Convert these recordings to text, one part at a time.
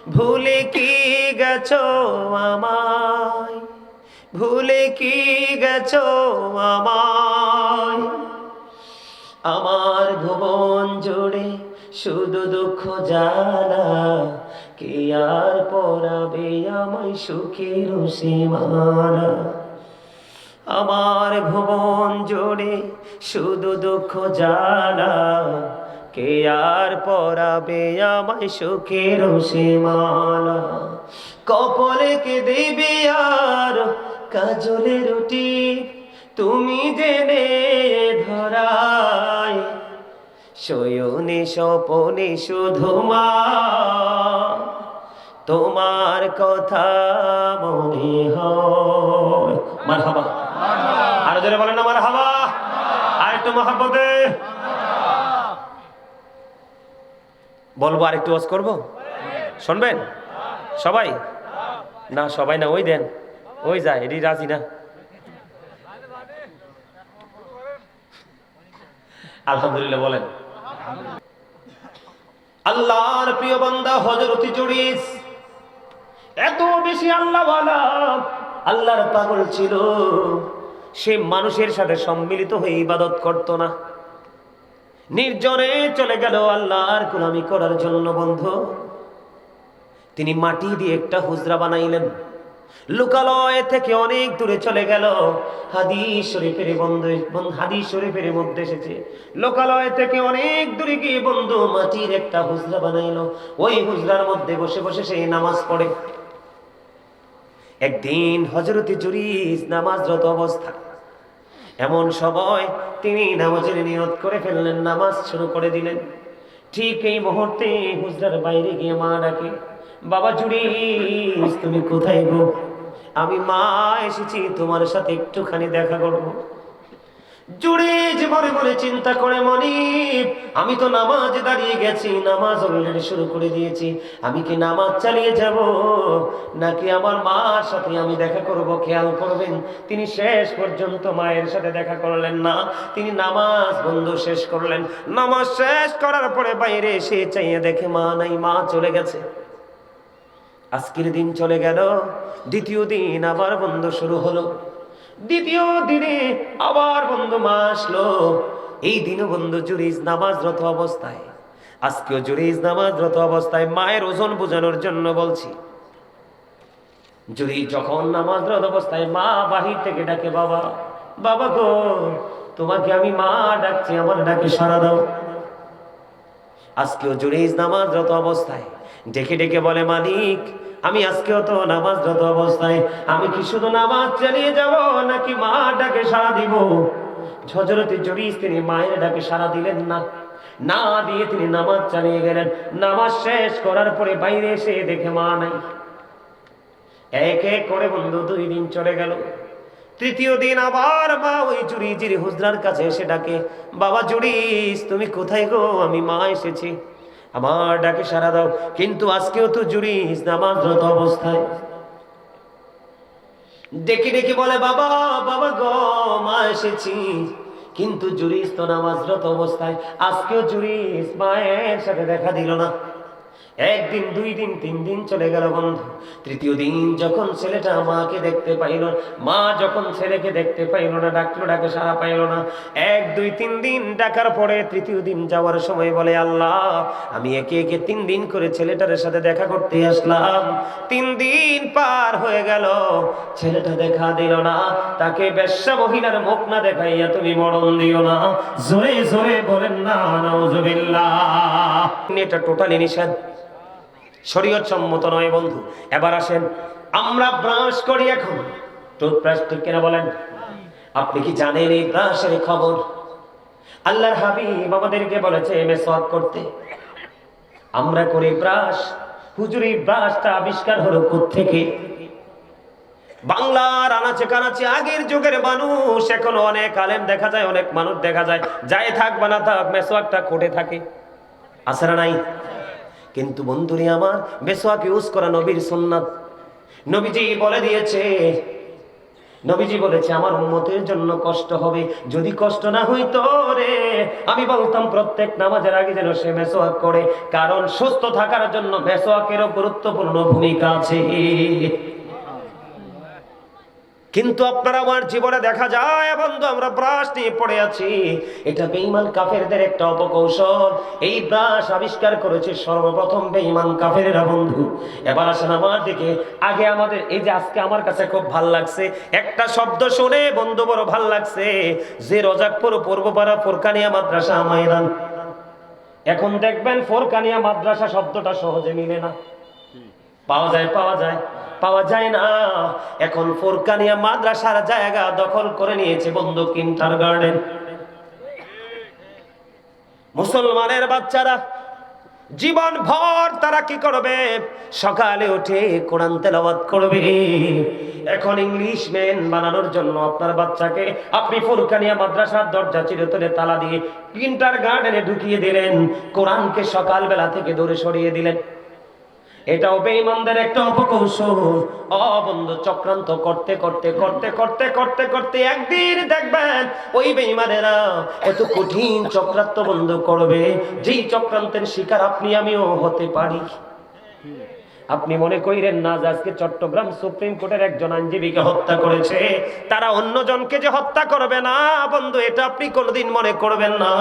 ভুলে কি গেছো আমায়, ভুলে কি গেছো আমায়। আমার ভুবন জুড়ে শুধু দুঃখ জ্বালা, কে আর পরাবে আমায় সুখের সীমানা। আমার ভুবন জুড়ে শুধু দুঃখ জ্বালা, কে আর পরাবে আমায় সুখের সীমানা। কপালে কে দেবে আর কাজলে রুটি, তুমি জেনে ধরায়। শয়নে স্বপনে শুধু মা তোমার কথা মনে হয়। মারহাবা, আরো জোরে বলেন না মারহাবা। আর একটু মহব্বতে বলবো, আর একটু ওয়াজ করবো, শুনবেন সবাই? না সবাই না, ওই দেন, ওই যায়, এটি রাজি না। আলহামদুলিল্লাহ বলেন। আল্লাহর প্রিয় বান্দা হযরত জুরিস এত বেশি আল্লাহওয়ালা, আল্লাহর পাগল ছিল। সে মানুষের সাথে সম্মিলিত হয়ে ইবাদত করত না, নির্জনে চলে গেল আল্লাহর গোলামি করার জন্য। বন্ধু, তিনি মাটি দিয়ে একটা হুজরা বানাইলেন, লোকালয় থেকে অনেক দূরে চলে গেল। হাদিস শরীফের মধ্যে এসেছে, লোকালয় থেকে অনেক দূরে গিয়ে বন্ধু মাটির একটা হুজরা বানাইলো। ওই হুজরার মধ্যে বসে বসে সে নামাজ পড়ে। একদিন হযরত জুরিস নামাজরত অবস্থা, এমন সময় তিনি নামাজের নিয়ত করে ফেললেন, নামাজ শুরু করে দিলেন। ঠিক এই মুহূর্তে হুজরার বাইরে গিয়ে মা ডাকে, বাবা জুরিস তুমি কোথায় গো? আমি মা এসেছি তোমার সাথে একটুখানি দেখা করবো। জুরিস মনে মনে চিন্তা করে, মনিব আমি তো নামাজে দাঁড়িয়ে গেছি, নামাজ অলরেডি শুরু করে দিয়েছি, আমি কি নামাজ চালিয়ে যাব নাকি আমার মার সাথে আমি দেখা করব? খেয়াল করবেন তিনি শেষ পর্যন্ত মায়ের সাথে দেখা করলেন না, তিনি নামাজ বন্ধ শেষ করলেন। নামাজ শেষ করার পরে বাইরে এসে চাইয়ে দেখে মা নাই, মা চলে গেছে। আজকের দিন চলে গেল, দ্বিতীয় দিন আবার বন্ধ শুরু হলো। দ্বিতীয় দিনে আবার বন্ধু মা আসলো। এই দিনও বন্ধু জুরিস নামাজরত অবস্থায়, আজকেও জুরিস নামাজরত অবস্থায়। মায়ের ওজন বোঝানোর জন্য বলছি, জুরিস যখন নামাজরত অবস্থায় মা বাহির থেকে ডাকে, বাবা বাবা গো তোমাকে আমি মা ডাকছি, আমার ডাকে সাড়া দাও। আজকেও জুরিস নামাজরত অবস্থায় ডেকে ডেকে বলে, মালিক আমি আজকেও তো নামাজরত অবস্থায়, আমি কি শুধু নামাজ চালিয়ে যাব নাকি মা ডাকে সাড়া দিব? হযরত জুরিস তিনি মায়ের ডাকে সাড়া দিলেন না, না দিয়ে তিনি নামাজ চালিয়ে গেলেন। নামাজ শেষ করার পরে বাইরে এসে দেখে মা নাই। এক এক করে বন্ধু 2 দিন চলে গেল। তৃতীয় দিন আবার মা ওই জুরিজের হুজরার কাছে এসে ডাকে, বাবা জুরিস তুমি কোথায় গো? আমি মা এসেছি, আমার ডাকে সাড়া দাও। কিন্তু আজকেও তো জুরিস নামাজরত অবস্থায়। ডেকে ডেকে বলে, বাবা বাবা গো মা এসেছি, কিন্তু জুরিস তো নামাজরত অবস্থায়। আজকেও জুরিস মায়ের সাথে দেখা দিল না। একদিন, 2 দিন, 3 দিন চলে গেল বন্ধু। তৃতীয় দিন যখন ছেলেটা মাকে দেখতে পাইল, মা যখন ছেলেকে দেখতে পাইল না, ডাকলো, ডাকে সাড়া পাইল না। 1, 2, 3 দিন ডাকার পরে তৃতীয় দিন যাওয়ার সময় বলে, আল্লাহ আমি একে একে 3 দিন করে ছেলেটার সাথে দেখা করতে আসলাম, 3 দিন পার হয়ে গেল, ছেলেটা দেখা দিল না। তাকে বেশ্যা মহিলার মুখ না দেখাইয়া তুমি মরণ দিও না। জোরে জোরে বলেন না নাউজুবিল্লাহ। এটা টোটালি নিষেধ, শরীয়ত সম্মত নয় বন্ধু। এবার আসেন আমরা ব্রাশ করি এখন, টুথব্রাশ, ঠিক কিনা বলেন? আপনি কি জানেন এই ব্রাশের খবর? আল্লাহর হাবিব আমাদেরকে বলেছে মেসওয়াক করতে, আমরা করি ব্রাশ। হুজুর এই ব্রাশটা আবিষ্কার হলো কোত্থেকে? বাংলার আনাচে কানাচে আগের যুগের মানুষ, এখনো অনেক আলেম দেখা যায়, অনেক মানুষ দেখা যায়, যাই থাক বা না থাক মেসওয়াকটা কোটে থাকে, আছে না নাই? কিন্তু বন্ধুরে আমার, মেসওয়াক ইউজ করা নবীর সুন্নাত। নবীজি বলে দিয়েছে নবীজি বলেছে আমার উম্মতের জন্য কষ্ট হবে, যদি কষ্ট না হইতো রে আমি বলতাম প্রত্যেক নামাজের আগে যেন সে মেসওয়াক করে, কারণ সুস্থ থাকার জন্য মেসওয়াকেরও গুরুত্বপূর্ণ ভূমিকা আছে। কিন্তু আপনারা আমার জীবনে দেখা যায় বন্ধু আমরা ব্রাশ নিয়ে পড়ে আছি, এটা বেঈমান কাফেরদের একটা অপকৌশল। এই ব্রাশ আবিষ্কার করেছে সর্বপ্রথম বেঈমান কাফেরেরা বন্ধু। এবার আসেন আমার দিকে, আগে আমাদের এই যে আজকে আমার কাছে খুব ভাল লাগছে একটা শব্দ শুনে বন্ধু, বড় ভাল লাগছে যে রোজাকপুর পূর্বপাড়া ফোরকানিয়া মাদ্রাসা ময়দান। এখন দেখবেন ফোরকানিয়া মাদ্রাসা শব্দটা সহজে মিলে না, পাওয়া যায় না। এখন ফোরকানিয়া মাদ্রাসার জায়গা দখল করে নিয়েছে বন্ধু কিন্ডারগার্টেন। মুসলমানের বাচ্চারা জীবন ভর তারা কি করবে? সকালে উঠে কোরআন তেলাওয়াত করবে। এখন ইংলিশ ম্যান বানানোর জন্য আপনার বাচ্চাকে আপনি ফোরকানিয়া মাদ্রাসার দরজা চিরতরে তালা দিয়ে কিন্ডারগার্টেনে ঢুকিয়ে দিলেন, কোরআনকে সকালবেলা থেকে দূরে সরিয়ে দিলেন। এটাও বেঈমানদের একটা অপকৌশল। বন্ধু চক্রান্ত করতে করতে করতে করতে করতে করতে একদিন দেখবেন ওই বেঈমানেরা এত কঠিন চক্রান্ত বন্ধ করবে, যেই চক্রান্তের শিকার আপনি আমিও হতে পারি। আপনি মনে করেন না যে আজকে চট্টগ্রাম সুপ্রিম কোর্টের একজন আইনজীবীকে হত্যা করেছে, তারা অন্যজনকে যে হত্যা করবে না বন্ধু, এটা আপনি কোনোদিন মনে করবেন না।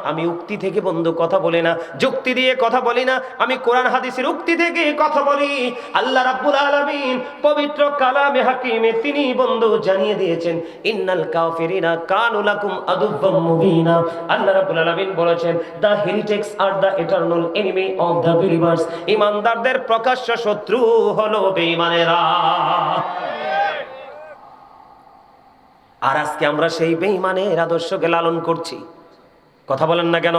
আমি উক্তি থেকে বন্ধু কথা বলি না, যুক্তি দিয়ে কথা বলি না, আমি কোরআন হাদিসের উক্তি থেকে কথা বলি। আল্লাহ রাব্বুল আলামিন পবিত্র কালামে হাকিমে তিনি বন্ধু জানিয়ে দিয়েছেন, ইন্নাল কাফিরিনা কানু লাকুম আদুব্বাম মুবিনা। আল্লাহ রাব্বুল আলামিন বলেছেন, দ্য হেরিটেক্স আর the eternal enemy of the believers. ঈমানদারদের প্রকাশ্য শত্রু হলো বেঈমানেরা। আর আজকে আমরা সেই বেঈমানের আদর্শকে লালন করছি। কথা বলেন না কেন?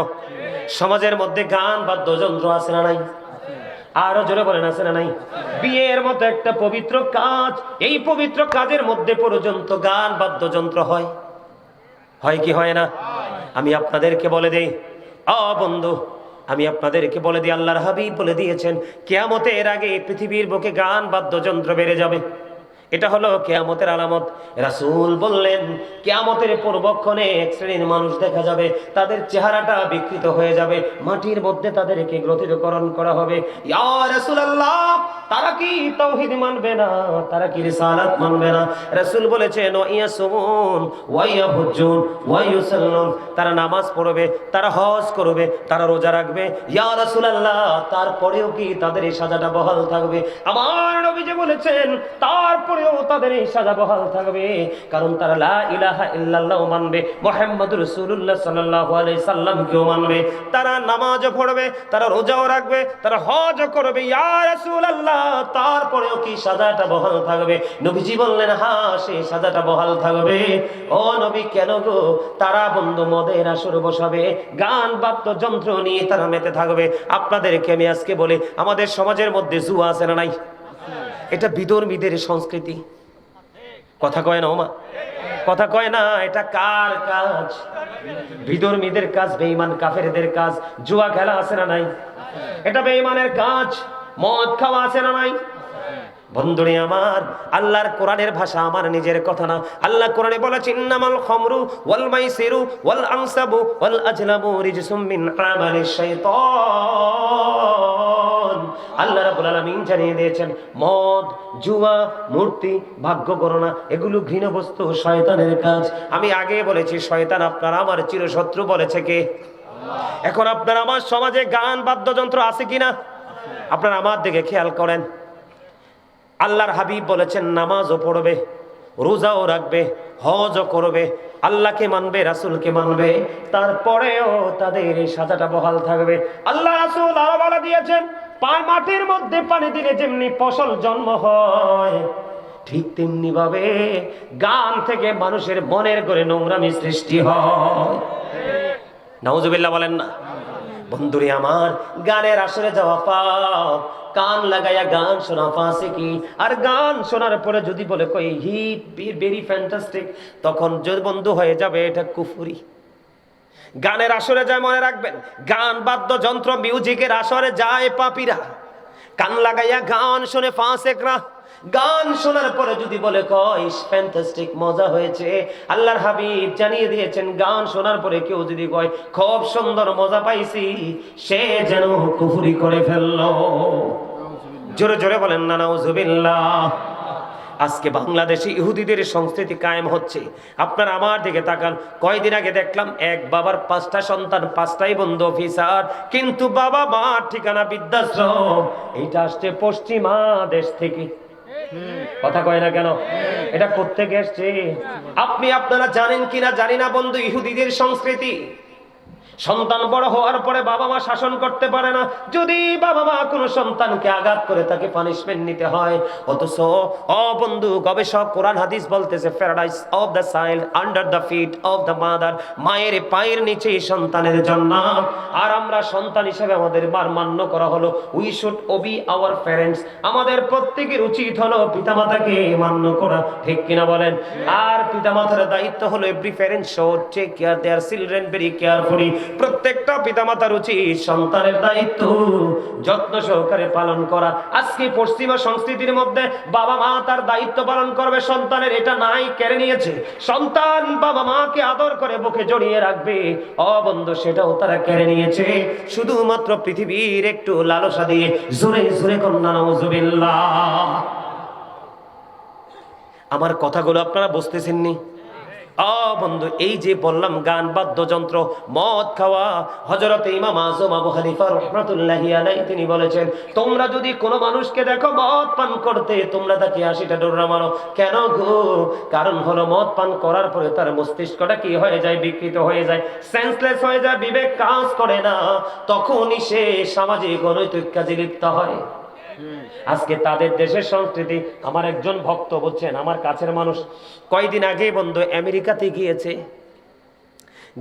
সমাজের মধ্যে গান বাদ্যযন্ত্র আছে না নাই? আরো জোরে বলেন আছে না নাই? বিয়ের মতো একটা পবিত্র কাজ, এই পবিত্র কাজের মধ্যে পর্যন্ত গান বাদ্যযন্ত্র হয় কি হয় না? আমি আপনাদেরকে বলে দেই বন্ধু, আমি আপনাদেরকে বলে দিই, আল্লাহর হাবিব বলে দিয়েছেন কিয়ামতের আগে পৃথিবীর বুকে গান বাদ্যযন্ত্র বেড়ে যাবে। এটা হলো কিয়ামতের আলামত। রাসূল বললেন কিয়ামতের পূর্বক্ষণে এক শ্রেণীর মানুষ দেখা যাবে, তাদের চেহারাটা বিকৃত হয়ে যাবে, মাটির মধ্যে তাদেরকে গ্রথিতকরণ করা হবে। ইয়া রাসূলুল্লাহ, তারা কি তাওহীদ মানবে না? তারা কি রিসালাত মানবে না? রাসূল বলেছেন ওয়াইয়াসুমুন ওয়াইয়াহুজ্জুন ওয়াইয়ুসাল্লুন, তারা নামাজ পড়বে, তারা হজ করবে, তারা রোজা রাখবে। ইয়া রাসূলুল্লাহ, তারপরেও কি তাদের এই সাজাটা বহাল থাকবে? আমার নবীজি বলেছেন তারপরেও তাদের এই সাজা বহাল থাকবে, কারণ তারা লা ইলাহা ইল্লাল্লাহ মানবে, মুহাম্মাদুর রাসূলুল্লাহ সাল্লাল্লাহু আলাইহি সাল্লামকেও মানবে, তারা নামাজও পড়বে, তারা রোজাও রাখবে, তারা হজও করবে। ইয়া রাসূলুল্লাহ, তারপরেও কি সাজাটা বহাল থাকবে? নবীজি বললেন হ্যাঁ, সেই সাজাটা বহাল থাকবে। ও নবী, কেন গো? তারা বন্ধু মদের আসর বসাবে, গান বাদ্যযন্ত্র নিয়ে তারা মেতে থাকবে। আপনাদেরকে আমি আজকে বলি, আমাদের সমাজের মধ্যে জুয়া আছে না নাই? এটা বিধর্মীদের সংস্কৃতি। কথা কয় না ওমা? কথা কয় না? এটা কার কাজ? বিধর্মীদের কাজ, বেঈমান কাফেরদের কাজ। জুয়া খেলা আছে না নাই? এটা বেঈমানের কাজ। মদ খাওয়া আছে না নাই? বন্ধুরে আমার, আল্লাহর কোরআনের ভাষা আমার নিজের কথা না। আল্লাহ কোরআনে বলেছে ইন্নামাল খামরু ওয়াল মাইসিরু ওয়াল আনসাবু ওয়াল আজলামু রিজসুম মিন আমালিশ শাইতান। আল্লাহ রাব্বুল আলামিন জানিয়ে দিয়েছেন মদ, জুয়া, মূর্তি, ভাগ্য গণনা এগুলো ঘৃণ্য বস্তু, শয়তানের কাজ। আমি আগে বলেছি শয়তান আপনার আমার চিরশত্রু, বলেছে কে? এখন আপনার আমার সমাজে গান বাদ্যযন্ত্র আছে কিনা? আপনারা আমার দিকে খেয়াল করেন। আল্লাহর হাবিব বলেছেন নামাজও পড়বে, রোজাও রাখবে, হজও করবে, আল্লাহকে মানবে, রাসূলকে মানবে, তারপরেও তাদের এই সাজাটা বহাল থাকবে। আল্লাহ রাসূল আরো বলে দিয়েছেন মাটির মধ্যে পানি দিলে যেমনি ফসল জন্ম হয়, ঠিক তেমনি ভাবে গান থেকে মানুষের মনের করে নোংরামি সৃষ্টি হয়। নাউজুবিল্লাহ বলেন না? বন্ধুরে আমার, গানের আসরে যাওয়া পাপ, কান লাগাইয়া গান শোনা ফাসিকি। আর গান শোনার পরে যদি বলে কই হি ভেরি ফ্যান্টাস্টিক, তখন যদি বন্ধু হয়ে যাবে এটা কুফরি। গানের আসরে যায়, মনে রাখবেন, গান বাদ্যযন্ত্র মিউজিকের আসরে যায় পাপীরা, কান লাগাইয়া গান শুনে ফাসেকরা, গান শোনার পরে যদি বলে কয় ফ্যান্টাস্টিক, মজা হয়েছে, আল্লাহর হাবিব জানিয়ে দিয়েছেন গান শোনার পরে কেউ যদি কয় খুব সুন্দর মজা পাইছি, সে যেন কুফরি করে ফেললো। জোরে জোরে বলেন না নাউজুবিল্লাহ। আজকে বাংলাদেশে ইহুদিদের সংস্কৃতি কায়েম হচ্ছে। আপনারা আমার দিকে তাকান, কয়দিন আগে দেখলাম এক বাবার 5টা সন্তান, 5টাই বন্ধু অফিসার, কিন্তু বাবা মার ঠিকানা বৃদ্ধাশ্রম। এইটা আসছে পশ্চিমা দেশ থেকে। কথা কয় না কেন? এটা কোত্থেকে এসছে? আপনারা জানেন কিনা জানি না বন্ধু, ইহুদিদের সংস্কৃতি সন্তান বড় হওয়ার পরে বাবা মা শাসন করতে পারে না। যদি বাবা মা কোনো সন্তানকে আঘাত করে তাকে পানিশমেন্ট নিতে হয়। অথচ বন্ধু, গবেষক কোরআন হাদিস বলতেছে paradise of the child under the feet of the mother, মায়ের পায়ের নিচে সন্তানের জান্নাত। আর আমরা সন্তান হিসেবে আমাদের মান্য করা হলো we should Obi our parents. আমাদের প্রত্যেকের উচিত হলো পিতামাতাকে মান্য করা, ঠিক কিনা বলেন? আর পিতামাতার দায়িত্ব হলো every parent should take care their children very carefully. প্রত্যেকটা পিতামাতার উচিত সন্তানের দায়িত্ব যত্ন সহকারে পালন করা। আজকে পশ্চিমা সংস্কৃতির মধ্যে বাবা মা তার দায়িত্ব পালন করবে সন্তানের, এটা নাই, কেড়ে নিয়েছে। সন্তান বাবা মাকে আদর করে বুকে জড়িয়ে রাখবে, বন্ধু, সেটাও তারা কেড়ে নিয়েছে শুধুমাত্র পৃথিবীর একটু লালসা দিয়ে। জোরে জোরে কন্যা নাউজুবিল্লাহ। আমার কথাগুলো আপনারা বুঝতেছেননি? বন্ধু, এই যে বললাম গান, বাদ্যযন্ত্র, মদ খাওয়া, হযরত ইমাম আযম আবু হানিফা রাহমাতুল্লাহি আলাইহি তিনি বলেছেন, তোমরা যদি কোনো মানুষকে দেখো মদ পান করতে, তোমরা তাকে 80টা ডোরা মারো। কেন গো? কারণ হলো মদ পান করার পরে তার মস্তিষ্কটা কি হয়ে যায়? বিকৃত হয়ে যায়, সেন্সলেস হয়ে যায়, বিবেক কাজ করে না। তখনই সে সামাজিক অনৈতিক কাজে লিপ্ত হয়। আজকে তাদের দেশের সংস্কৃতি। আমার একজন ভক্ত, বলছেন আমার কাছের মানুষ, কয়দিন আগে বন্ধু আমেরিকাতে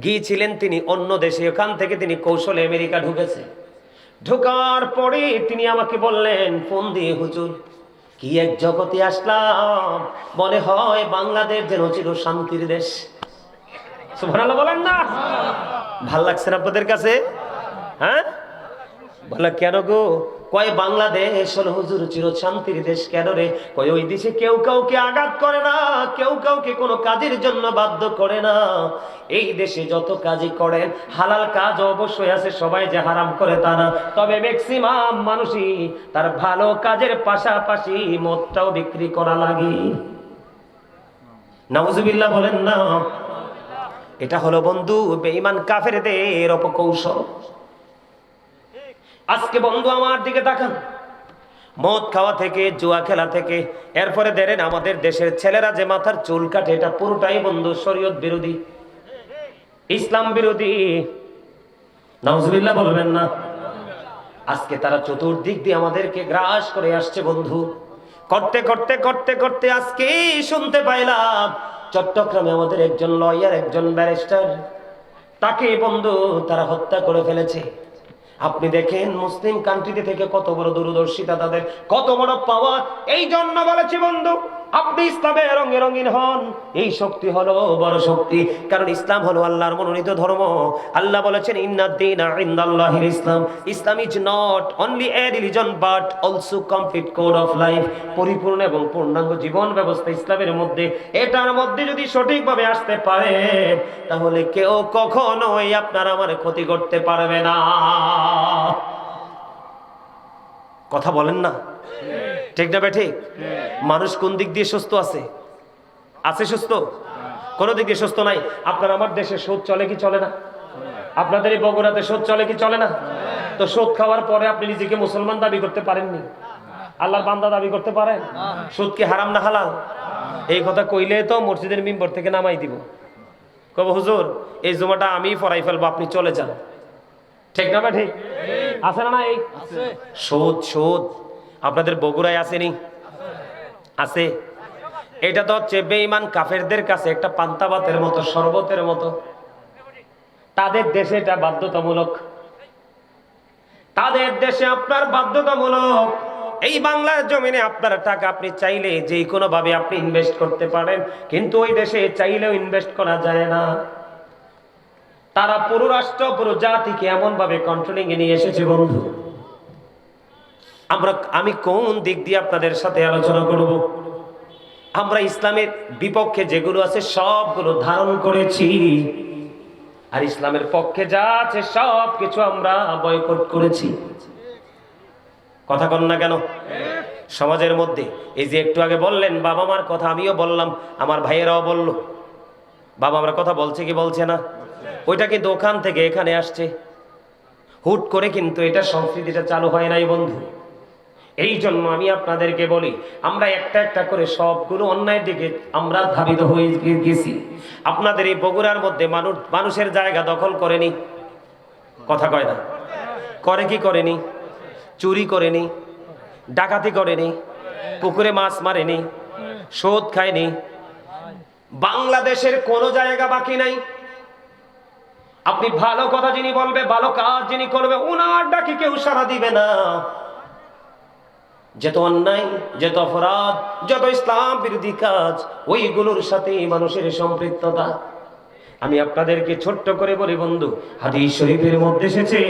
গিয়েছিলেন তিনি অন্য দেশে। ওখান থেকে তিনি কৌশলে আমেরিকা ঢুকেছে। ঢোকার পরে তিনি আমাকে বললেন ফোন দিয়ে, হুজুর কি এক জগতে আসলাম, মনে হয় বাংলাদেশ যেন ছিল শান্তির দেশ। সুবহানাল্লাহ বলেন না? ভাল লাগছে না আপনাদের কাছে? হ্যাঁ, বলে কেন গো? কয় বাংলাদেশ হলো হুজুর চির শান্তির দেশ। কেন রে? কয় ওই দেশে কেউ কাউকে আঘাত করে না, কেউ কাউকে কোনো কাজের জন্য বাধ্য করে না। এই দেশে যত কাজই করেন হালাল কাজ অবশ্যই আছে, সবাই যে হারাম করে তা না, তবে ম্যাক্সিমাম মানুষই তার ভালো কাজের পাশাপাশি মদটাও বিক্রি করা লাগে। নাউজুবিল্লাহ বলেন না? এটা হলো বন্ধু বেঈমান কাফেরদের অপকৌশল। আজকে বন্ধু আমার দিকে তাকান, মদ খাওয়া থেকে, জুয়া খেলা থেকে, এরপরে দেখেন আমাদের দেশের ছেলেরা যে মাথার চুল কাটে, এটা পুরোটাই বন্ধু শরীয়ত বিরোধী, ইসলাম বিরোধী। নাউজুবিল্লাহ বলবেন না? আজকে তারা চতুর্দিক দিয়ে আমাদেরকে গ্রাস করে আসছে বন্ধু। করতে করতে করতে করতে আজকে শুনতে পাইলাম চট্টগ্রামে আমাদের একজন লয়ার, একজন ব্যারিস্টার, তাকে বন্ধু তারা হত্যা করে ফেলেছে। আপনি দেখেন মুসলিম কান্ট্রিতে থেকে কত বড় দূরদর্শিতা, তাদের কত বড় পাওয়ার। এই জন্য বলেছি বন্ধু, আপনি ইসলামে রঙে রঙিন হন, এই শক্তি হলো বড় শক্তি। কারণ ইসলাম হলো আল্লাহর মনোনীত ধর্ম। আল্লাহ বলেছেন ইন্নাদ-দীনা ইনদাল্লাহিল ইসলাম। Islam is not only a religion but also complete code of life. পরিপূর্ণ এবং পূর্ণাঙ্গ জীবন ব্যবস্থা ইসলামের মধ্যে। এটার মধ্যে যদি সঠিকভাবে আসতে পারে, তাহলে কেউ কখনোই আপনার আমার ক্ষতি করতে পারবে না। কথা বলেন না? ঠিক না বেঠিক? মানুষ কোন দিক দিয়ে সুস্থ আছে? আছে সুস্থ? কোন দিক দিয়ে সুস্থ নাই। আপনার আমার দেশে সুদ চলে কি চলে না? আপনাদের এই বগুড়াতে সুদ চলে কি চলে না? তো সুদ খাওয়ার পরে আপনি নিজেকে মুসলমান দাবি করতে পারেননি, আল্লাহর বান্দা দাবি করতে পারেন? সুদ কি হারাম না হালাল? এই কথা কইলে তো মসজিদের মিম্বর থেকে নামাই দিব, কব হুজুর এই জুমাটা আমি পড়াই ফেলবো, আপনি চলে যান। ঠিক না ঠিক? আছে না? এই সুদ, সুদ আপনাদের বগুড়ায় আসেনি? আছে। এটা তো হচ্ছে বেঈমান কাফেরদের কাছে একটা পান্তাবাতের মতো, শরবতের মতো। তাদের দেশে এটা বাধ্যতামূলক, তাদের দেশে আপনার বাধ্যতামূলক। এই বাংলার জমিনে আপনার টাকা আপনি চাইলে যে কোনো ভাবে আপনি ইনভেস্ট করতে পারেন, কিন্তু ওই দেশে চাইলেও ইনভেস্ট করা যায় না। তারা পুরো রাষ্ট্র, পুরো জাতিকে এমন ভাবে কন্ট্রোলিং এ নিয়ে এসেছে বন্ধু। আমি কোন দিক দিয়ে আপনাদের সাথে আলোচনা করব? আমরা ইসলামের বিপক্ষে যেগুলো আছে সবগুলো ধারণ করেছি, আর ইসলামের পক্ষে যা আছে সব কিছু আমরা বয়কট করেছি। কথা কন না কেন? সমাজের মধ্যে এই যে একটু আগে বললেন বাবা মার কথা, আমিও বললাম, আমার ভাইয়েরাও বলল, বাবা মার কথা বলছে কি বলছে না? ওইটা কিন্তু ওখান থেকে এখানে আসছে, হুট করে কিন্তু এটা সংস্কৃতিটা চালু হয় নাই বন্ধু। এই জন্য আমি আপনাদেরকে বলি, আমরা একটা একটা করে সবগুলো অন্যায়ের দিকে আমরা ধাবিত হয়ে গেছি। আপনাদের এই বগুড়ার মধ্যে মানুষের জায়গা দখল করেনি, কথা কয় না? করে কি করেনি? চুরি করেনি, ডাকাতি করেনি, পুকুরে মাছ মারেনি, সুদ খায়নি। বাংলাদেশের কোনো জায়গা বাকি নাই। আপনি ভালো কথা যিনি বলবে, ভালো কাজ যিনি করবে, ওনার ডাকি কেউ সাড়া দিবে না। যত অন্যায়, যত অপরাধ, যত ইসলাম বিরোধী কাজ, ওইগুলোর সাথে মানুষের সম্পৃক্ততা। আমি আপনাদেরকে ছোট্ট করে বলি বন্ধু, হাদিস শরীফের মধ্যে এসেছে,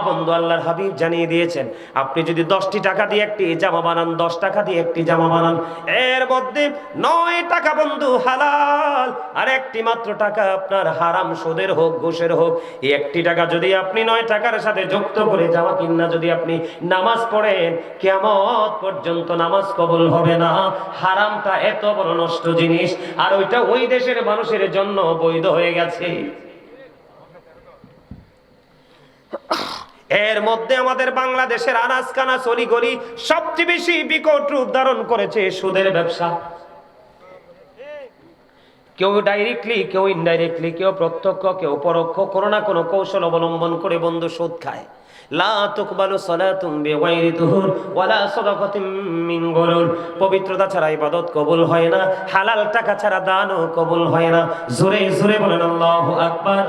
বন্ধু আল্লাহর হাবিব জানিয়ে দিয়েছেন, আপনি যদি 10টি টাকা দিয়ে একটি জামা বানান, 10 টাকা দিয়ে একটি জামা বানান, এর মধ্যে 9 টাকা বন্ধু হালাল, আর একটি মাত্র টাকা আপনার হারাম, সুদের হোক, ঘুষের হোক। এই একটি টাকা যদি আপনি 9 টাকার সাথে যুক্ত করে জামা কিনা যদি আপনি নামাজ পড়েন, কিয়ামত পর্যন্ত নামাজ কবুল হবে না। হারামটা এত বড় নষ্ট জিনিস, আর ওইটা ওই দেশের মানুষের জন্য বৈধ হয়ে গেছে। এর মধ্যে আমাদের বাংলাদেশের আনাচকানা অলিগলি সবচেয়ে বেশি বিকট রূপ ধারণ করেছে সুদের ব্যবসা। কেউ ডাইরেক্টলি, কেউ ইনডাইরেক্টলি, কেউ প্রত্যক্ষ, কেউ পরোক্ষ, কোনো না কোনো কৌশল অবলম্বন করে বন্ধু সুদ খায়। লা তুকবালু সালাতুন বিগাইরি তুহুর ওয়ালা সাদাকাতুম মিন গুলুল। পবিত্রতা ছাড়া ইবাদত কবুল হয় না, হালাল টাকা ছাড়া দানও কবুল হয় না। জোরে জোরে বলেন আল্লাহু আকবার।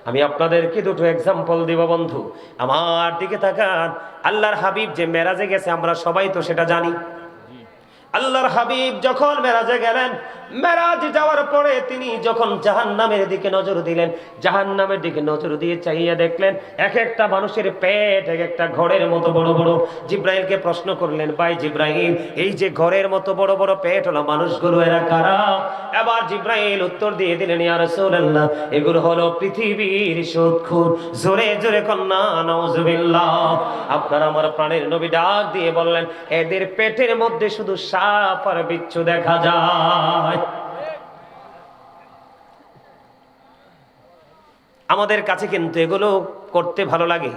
আমি আপনাদেরকে দুটো এক্সাম্পল দিব বন্ধু, আমার দিকে তাকান। আল্লাহর হাবিব যে মেরাজে গেছে, আমরা সবাই তো সেটা জানি। আল্লাহর হাবিব যখন মেরাজে গেলেন, মেরাজ যাওয়ার পরে তিনি যখন জাহান্নামের দিকে নজর দিলেন, জাহান্নামের দিকে নজর দিয়ে চাইয়া দেখলেন এক একটা মানুষের পেট এক একটা ঘরের মতো বড় বড়। জিব্রাইলকে প্রশ্ন করলেন, ভাই জিব্রাইল, এই যে ঘরের মতো বড় বড় পেট হলো মানুষগুলো, এরা কারা? এবার জিব্রাইল উত্তর দিয়ে দিলেন, ইয়া রাসূলুল্লাহ, এগুলো হলো পৃথিবীর সুদখোর। জোরে জোরে কন্যা নাউজুবিল্লাহ। আপনার আমার প্রাণের নবী ডাক দিয়ে বললেন, এদের পেটের মধ্যে শুধু সাপ আর বিচ্ছু দেখা যায়। আমাদের কাছে কিন্তু এগুলো করতে ভালো লাগে।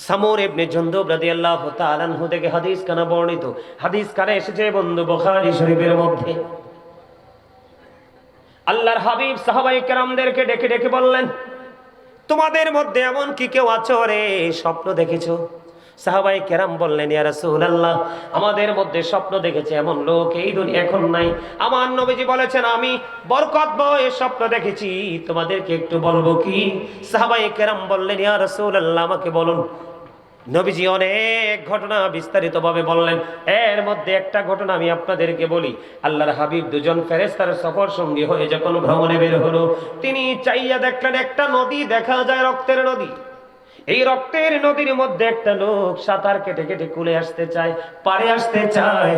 সামুর ইবনে জুনদুব রাদিয়াল্লাহু তাআলা আনহু থেকে হাদিস কানা বর্ণিত, হাদিস কানে এসেছে বন্ধু বুখারী শরীফের মধ্যে। আল্লাহর হাবিব সাহাবায়ে কেরামদেরকে ডেকে ডেকে বললেন, তোমাদের মধ্যে এমন কি কেউ আছো রে স্বপ্ন দেখেছো? সাহাবায়ে কেরাম বললেন, ইয়া রাসূলুল্লাহ, আমাদের মধ্যে স্বপ্ন দেখেছে এমন লোক এই দুনিয়া এখন নাই। আমার নবীজি বলেছেন, আমি বরকত বয়ে স্বপ্ন দেখেছি, তোমাদেরকে একটু বলবো কি? সাহাবায়ে কেরাম বললেন, ইয়া রাসূলুল্লাহ, আমাকে বলুন। নবীজি অনেক ঘটনা বিস্তারিতভাবে বললেন। এর মধ্যে একটা ঘটনা আমি আপনাদেরকে বলি। আল্লাহর হাবিব দুজন ফেরেশতার সফর সঙ্গী হয়ে যখন ভ্রমণে বের হলো, তিনি চাইয়া দেখলেন একটা নদী দেখা যায়, রক্তের নদী। এই রক্তের নদীর মধ্যে একটা লোক সাঁতার কেটে কেটে কুলে আসতে চায়, পারে আসতে চায়।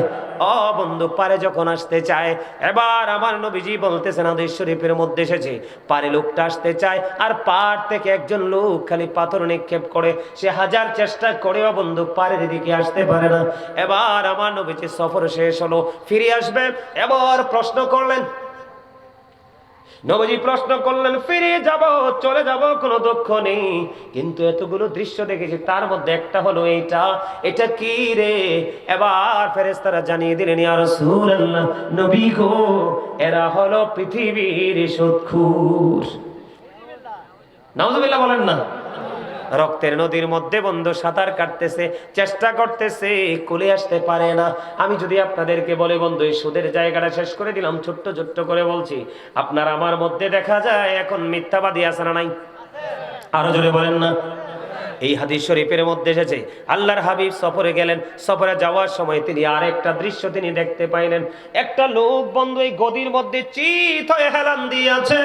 বন্ধু, পারে যখন আসতে চায়, এবার আমার নবীজি বলতেছেন, হাদিস শরীফের মধ্যে এসেছে, পারে লোকটা আসতে চায়, আর পার থেকে একজন লোক খালি পাথর নিক্ষেপ করে, সে হাজার চেষ্টা করেও বন্ধু পারের দিকে আসতে পারে না। এবার আমার নবীজি সফর শেষ হলো, ফিরে আসবে, এবার প্রশ্ন করলেন, নবীজি প্রশ্ন করলেন, ফিরে যাব, চলে যাব, কোনো দুঃখ নেই, কিন্তু এতগুলো দৃশ্য দেখেছি, তার মধ্যে একটা হলো এইটা, এটা কি রে? এবার ফেরেশতারা জানিয়ে দিলেন, ইয়া রাসূলুল্লাহ, নবী গো, এরা হলো পৃথিবীর সুদখোর। নাউজুবিল্লাহ বলেন না। রক্তের নদীর মধ্যে বন্ধু সাঁতার কাটতেছে, চেষ্টা করতেছে, কুলে আসতে পারে না। আমি যদি আপনাদেরকে বলে বন্ধু, এই সুদের জায়গাটা শেষ করে দিলাম, ছোট্ট ছোট্ট করে বলছি, আপনার আমার মধ্যে দেখা যায় এখন মিথ্যাবাদী আছে না নাই? আরো জোরে বলেন না। এই হাদিস শরীফের মধ্যে এসেছে, আল্লাহর হাবিব সফরে গেলেন, সফরে যাওয়ার সময় তিনি আরেকটা দৃশ্য তিনি দেখতে পাইলেন। একটা লোক বন্ধু এই গদির মধ্যে চিত হয়ে হেলান দিয়েছে।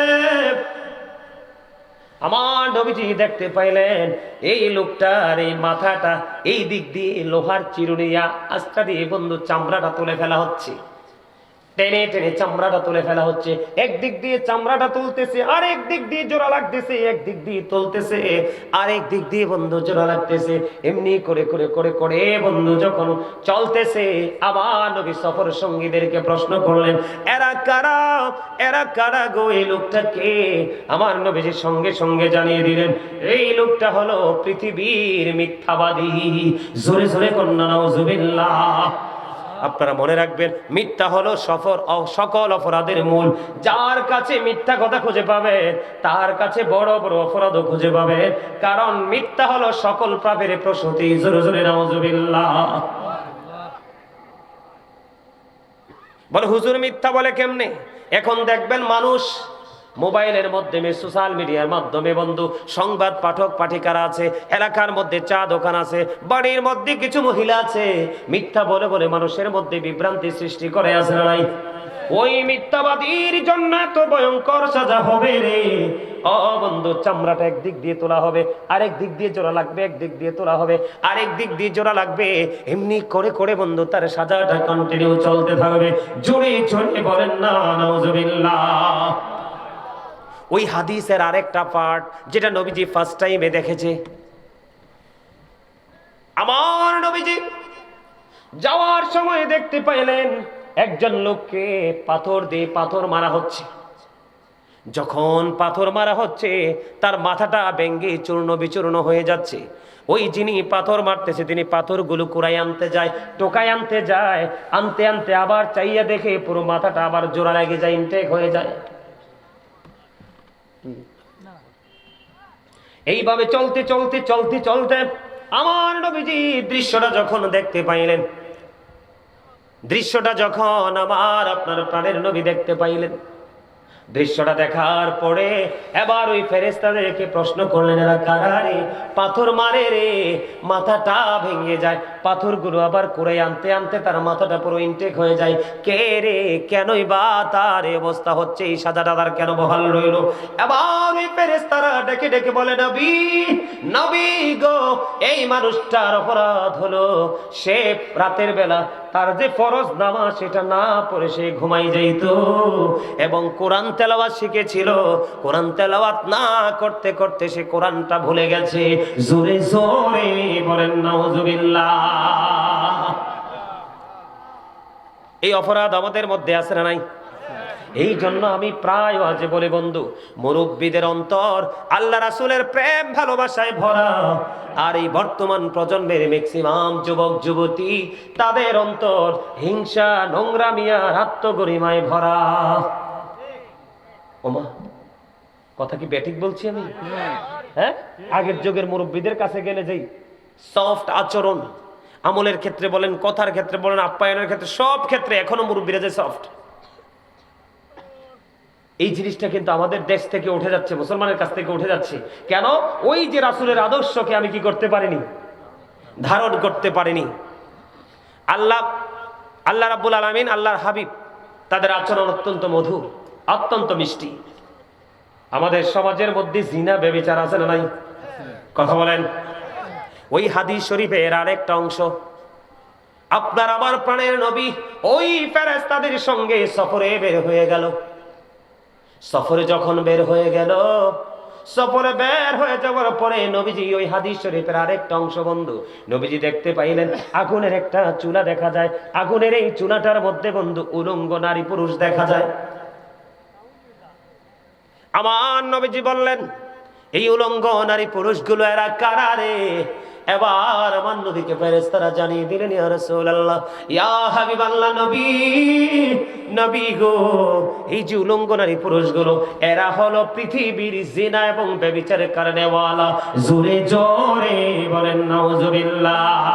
আমার নবীজি দেখতে পাইলেন এই লোকটার এই মাথাটা এই দিক দিয়ে লোহার চিরুনিয়া আস্তা দিয়ে বন্ধু চামড়াটা তুলে ফেলা হচ্ছে, টেনে টেনে চামড়াটা তুলে ফেলা হচ্ছে। একদিক দিয়ে চামড়াটা তুলতেছে, আরেক দিক দিয়ে জোড়া লাগতেছে, একদিক দিয়ে তুলতেছে, আরেক দিক দিয়ে বন্ধু জোড়া লাগতেছে। এমনি করে করে করে করে বন্ধু যখন চলতেছে, আবার নবী সফর সঙ্গীদেরকে প্রশ্ন করলেন, এরা কারা, এরা কারা গো, এই লোকটা কে? আমার নবীজি সঙ্গে সঙ্গে জানিয়ে দিলেন, এই লোকটা হলো পৃথিবীর মিথ্যাবাদী। জোরে জোরে কন্যা নাউজুবিল্লাহ। আপনারা মনে রাখবেন, মিথ্যা হলো সকল অপরাধের মূল। যার কাছে মিথ্যা কথা খুঁজে পাবে তার কাছে বড় বড় অপরাধও খুঁজে পাবে, কারণ মিথ্যা হলো সকল পাপের প্রসূতি। জোরে জোরে নাউজুবিল্লাহ। বলে হুজুর মিথ্যা বলে কেমনে? এখন দেখবেন মানুষ মোবাইলের মাধ্যমে, সোশ্যাল মিডিয়ার মাধ্যমে বন্ধু সংবাদ পাঠক পাঠিকারা আছে, এলাকার মধ্যে চা দোকান আছে, বাড়ির মধ্যে কিছু মহিলা আছে, মিথ্যা বলে বলে মানুষের মধ্যে বিভ্রান্তি সৃষ্টি করে, আছে না নাই? ওই মিথ্যাবাদীর জন্য এত ভয়ঙ্কর সাজা হবে রে ও বন্ধু। চামড়াটা একদিক দিয়ে তোলা হবে, আরেক দিক দিয়ে জোড়া লাগবে, একদিক দিয়ে তোলা হবে, আরেক দিক দিয়ে জোড়া লাগবে। এমনি করে করে বন্ধু তার সাজাটা কন্টিনিউ চলতে থাকবে। জোরে জোরে বলেন না নাউজুবিল্লাহ। ওই হাদিসের আরেকটা পার্ট যেটা নবীজি ফার্স্ট টাইমে দেখেছে, আমার নবীজি যাওয়ার সময় দেখতে পাইলেন একজন লোককে পাথর দিয়ে পাথর মারা হচ্ছে। যখন পাথর মারা হচ্ছে তার মাথাটা ভেঙে চূর্ণ বিচূর্ণ হয়ে যাচ্ছে। ওই যিনি পাথর মারতেছে তিনি পাথরগুলো কুড়াই আনতে যায়, টোকাই আনতে যায়, আনতে আনতে আবার চাইয়া দেখে পুরো মাথাটা আবার জোড়া লেগে যায়, ইনটেক হয়ে যায়। এইভাবে চলতে চলতে চলতে চলতে আমার নবীজি দৃশ্যটা যখন দেখতে পাইলেন, দৃশ্যটা যখন আমার আপনার প্রাণের নবী দেখতে পাইলেন, দৃশ্যটা দেখার পরে এবার ওই ফেরেশতাদেরকে প্রশ্ন করলেন, এরা কারা রে, পাথর মারে রে, মাথাটা ভেঙে যায়, পাথরগুলো আবার কুড়াই আনতে আনতে তার মাথাটা পুরো ইনটেক হয়ে যায়, কে রে, কেনই বা তার অবস্থা হচ্ছে, এই সাজাটা তার কেন বহাল রইল? এবার ওই ফেরেশতারা ডেকে ডেকে বলে, নবী নবী গো, এই মানুষটার অপরাধ হলো সে রাতের বেলা তার যে ফরজ নামাজ সেটা না পড়ে সে ঘুমাই যাইত এবং কোরআন তেলাওয়াত শিখেছিল, কোরআন তেলাওয়াত না করতে করতে সে কোরআনটা ভুলে গেছে। জোরে জোরে বলেন নাউজুবিল্লাহ। এই অপরাধ আমাদের মধ্যে আছে না নাই? এই জন্য আমি প্রায় আজে বলে বন্ধু, মুরব্বীদের অন্তর আল্লাহ রাসূলের প্রেম ভালোবাসায় ভরা, আর এই বর্তমান প্রজন্মের ম্যাক্সিমাম যুবক যুবতী তাদের অন্তর হিংসা, নোংরামি আর আত্মগরিমায় ভরা। ওমা, কথা কি ব্যাঠিক বলছি আমি? হ্যাঁ, আগের যুগের মুরব্বীদের কাছে গেলে যেই সফট আচরণ, আমলের ক্ষেত্রে বলেন, কথার ক্ষেত্রে বলেন, আপ্যায়নের ক্ষেত্রে, সব ক্ষেত্রে এখনো মুরব্বীরা যে সফট, এই জিনিসটা কিন্তু আমাদের দেশ থেকে উঠে যাচ্ছে, মুসলমানের কাছ থেকে উঠে যাচ্ছে। কেন? ওই যে রাসূলের আদর্শকে আমি কি করতে পারিনি, ধারণ করতে পারিনি। আল্লাহ রাব্বুল আলামিন, আল্লাহর হাবিব, তাদের আচরণ অত্যন্ত মধুর, অত্যন্ত মিষ্টি। আমাদের সমাজের মধ্যে জিনা ব্যভিচার আছে না নাই? কথা বলেন। ওই হাদিস শরীফের আরেকটা অংশ, আপনার আমার প্রাণের নবী ওই ফেরেশতাদের সঙ্গে সফরে বের হয়ে গেল। সফরে যখন বের হয়ে গেল, সফরে বের হয়ে যাওয়ার পরে নবীজি ওই হাদিস শরীফের আরেকটা অংশ বন্ধু, নবীজি দেখতে পাইলেন আগুনের একটা চুলা দেখা যায়, আগুনের এই চুলাটার মধ্যে বন্ধু উলঙ্গ নারী পুরুষ দেখা যায়। আমার নবীজি বললেন, এই উলঙ্গ নারী পুরুষগুলো এরা কারা রে? এবার আমার নবীকে ফেরেশতারা জানিয়ে দিলেন, ইয়া রাসূলুল্লাহ, ইয়া হাবিবাল্লাহ, নবী নবী গো, এই যে উলঙ্গ নারী পুরুষগুলো এরা হলো পৃথিবীর জিনা এবং ব্যভিচারের কারণে ওয়ালা। জোরে জোরে বলেন নাউজুবিল্লাহ।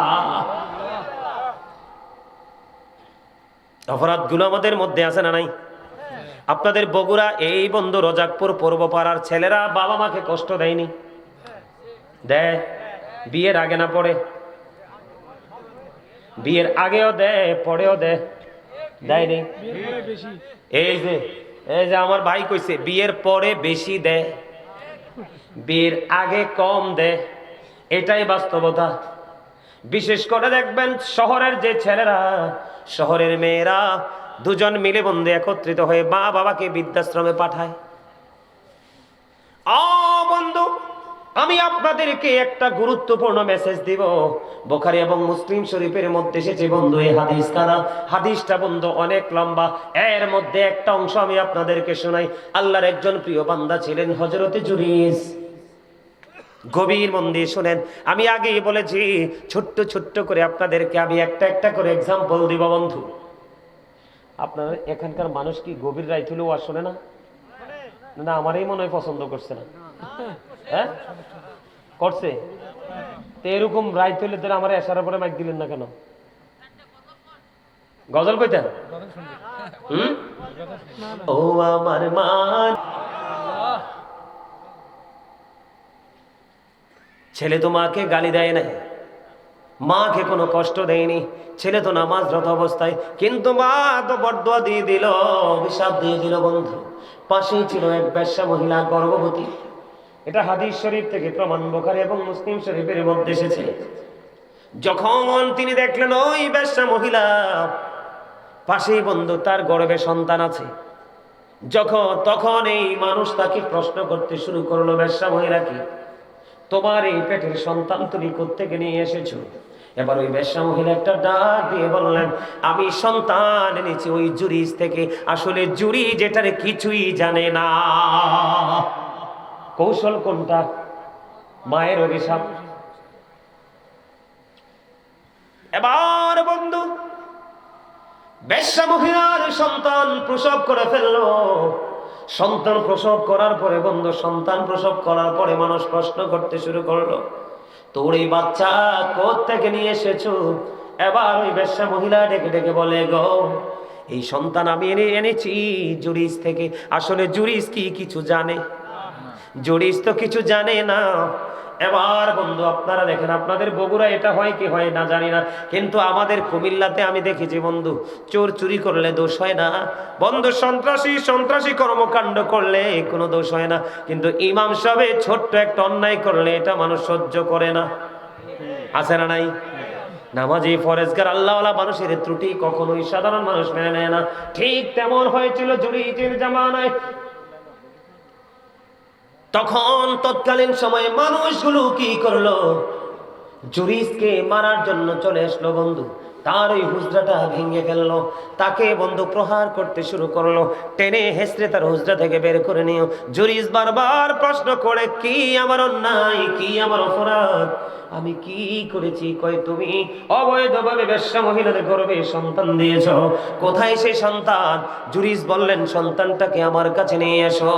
অপরাধগুলো আমাদের মধ্যে আছে না নাই? আপনাদের বগুড়া এই বন্ধু রজাকপুর পূর্বপাড়ার ছেলেরা বাবা মাকে কষ্ট দেয়নি? দেয়। বিয়ের আগে না পরে? বিয়ের আগেও দেয়, পরেও দেয়, দেয়নি? এই যে আমার ভাই কইছে বিয়ের পরে বেশি দেয়। বিয়ের আগে কম দেয়, এটাই বাস্তবতা। বিশেষ করে দেখবেন শহরের যে ছেলেরা, শহরের মেয়েরা দুজন মিলে বন্ধু একত্রিত হয়ে মা বাবাকে বৃদ্ধাশ্রমে পাঠায়। বন্ধু, আমি আপনাদেরকে একটা গুরুত্বপূর্ণ মেসেজ দিব। বুখারী এবং মুসলিম শরীফের মধ্যে এসেছে বন্ধু এই হাদিস কানা। হাদিসটা বন্ধু অনেক লম্বা, এর মধ্যে একটা অংশ আমি আপনাদেরকে শোনাই। আল্লাহর একজন প্রিয় বান্দা ছিলেন হযরতে জুরিস। গভীর মন দিয়ে শোনেন, আমি আগেই বলেছি ছোট্ট ছোট্ট করে আপনাদেরকে আমি একটা একটা করে এক্সাম্পল দিব বন্ধু। আপনার এখানকার মানুষ কি গভীর রাইত হলেও আর শোনে না? না, আমারই মনে হয় পছন্দ করছে না। হ্যাঁ করছে তো, এরকম রাইত হইলে ধরে আমার এসার পরে মাইক দিলেন না কেন? গজল কইতেন? ও আমার মান, ছেলে তো মাকে গালি দেয় নাই, মাকে কোনো কষ্ট দেয়নি, ছেলে তো নামাজরত অবস্থায়, কিন্তু মা তো বরদোয়া দিয়ে দিল, অভিশাপ দিয়ে দিল বন্ধু। পাশেই ছিল এক বেশ্যা মহিলা, গর্ভবতী। এটা হাদিস শরীফ থেকে প্রমাণ, বুখারী এবং মুসলিম শরীফের মধ্যে এসেছে। যখন তিনি দেখলেন ওই বেশ্যা মহিলা পাশেই বন্ধু তার গর্ভে সন্তান আছে, তখন এই মানুষ তাকে প্রশ্ন করতে শুরু করলো, বেশ্যা মহিলা কি তোমার এই পেটের সন্তান তুমি কোত্থেকে নিয়ে এসেছো? এবার ওই বেশ্যা মহিলা একটা ডাক দিয়ে বললেন, আমি সন্তান এনেছি ওই জুরিস থেকে। আসলে জুরি যেটার কিছুই জানে না। কৌশল কোনটা? মায়ের অভিশাপ। এবার বন্ধু বেশ্যা মহিলার সন্তান প্রসব করে ফেললো। সন্তান প্রসব করার পরে বন্ধু, সন্তান প্রসব করার পরে মানুষ প্রশ্ন করতে শুরু করলো, তোর এই বাচ্চা কোত্থেকে নিয়ে এসেছো? এবার ওই বেশ্যা মহিলা ডেকে ডেকে বলে, গো এই সন্তান আমি এনেছি জুরিস থেকে। আসলে জুরিস কি কিছু জানে? জুরিস তো কিছু জানে না। এবার বন্ধু আপনারা দেখেন, আপনাদের বগুড়া এটা হয় কি হয় না জানি না, কিন্তু আমাদের কুমিল্লাতে আমি দেখেছি বন্ধু, চোর চুরি করলে দোষ হয় না বন্ধু, সন্ত্রাসী কর্মকাণ্ড করলে কোনো দোষ হয় না, কিন্তু ইমাম সাহেব ছোট্ট একটা অন্যায় করলে এটা মানুষ সহ্য করে না। আছে না নাই? নামাজি ফরেজগার আল্লাহওয়ালা মানুষের ত্রুটি কখনোই সাধারণ মানুষ মেনে নেয় না। ঠিক তেমন হয়েছিল জুরিজের জামানায়। তখন তৎকালীন সময়ে মানুষগুলো কি করলো, জুরিসকে মারার জন্য চলে আসলো বন্ধু। তার ওই হুজরাটা ভেঙে ফেললো, তাকে বন্ধু প্রহার করতে শুরু করলো, টেনে হেসড়ে তার হুজরা থেকে বের করে নিও। জুরিস বারবার প্রশ্ন করে, কি আমার অন্যায়, কি আমার অপরাধ, আমি কি করেছি? কয় তুমি অবৈধভাবে বেশ্যা মহিলার গর্ভে সন্তান দিয়েছ। কোথায় সেই সন্তান? জুরিস বললেন, সন্তানটাকে আমার কাছে নিয়ে এসো।